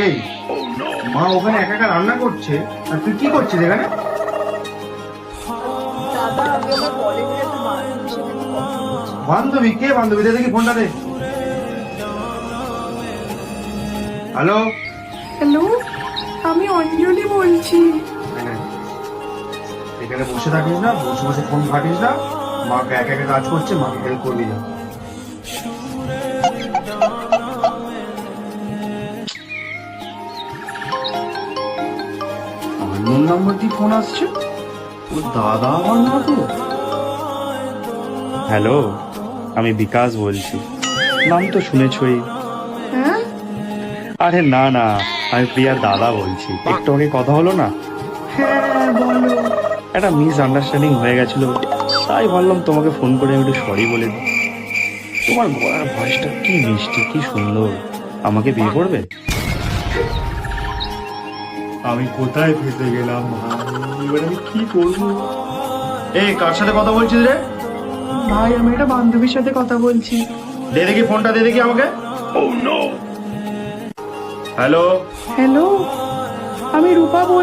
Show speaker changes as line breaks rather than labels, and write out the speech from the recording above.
এই মা ওখানে একা একা রান্না করছে আর তুই কি করছিস এখানে?
দাদা, আমি আমার কলেজের একটা বান্ধবীর সাথে একটু কথা বলছি।
বান্ধবী? কে বান্ধবী? দে দেখি ফোনটা দে। হ্যালো।
হ্যালো, আমি অঞ্জলি বলছি।
এখানে বসে থাকিস না, বসে বসে ফোন ঘাটিস না। মাকে একা একা কাজ করছে, মাকে হেল্প করবি না। আননোন নাম্বার দিয়ে ফোন আসছে। ও দাদা আমার না তো।
হ্যালো, আমি বিকাশ বলছি। নাম তো শুনেছই।
হ্যাঁ,
আরে না না, আমি প্রিয়ার দাদা বলছি। একটু আগে কথা হলো না,
হ্যাঁ বলো।
একটা মিস আন্ডারস্ট্যান্ডিং হয়ে গেছিল, তাই ভাবলাম তোমাকে ফোন করে আমি একটু সরি বলে দিই। তোমার গলার ভয়েসটা কি মিষ্টি, কি সুন্দর। আমাকে বিয়ে করবে? আমি কোথায় ফেসে গেলাম ভাই, এবার আমি কি করবো?
এই কার সাথে কথা বলছিস রে?
ভাই, আমি একটা বান্ধবীর সাথে কথা বলছি।
দে দেখি ফোনটা, দে দেখি আমাকে। হ্যালো।
হ্যালো, আমি রূপা বলছি।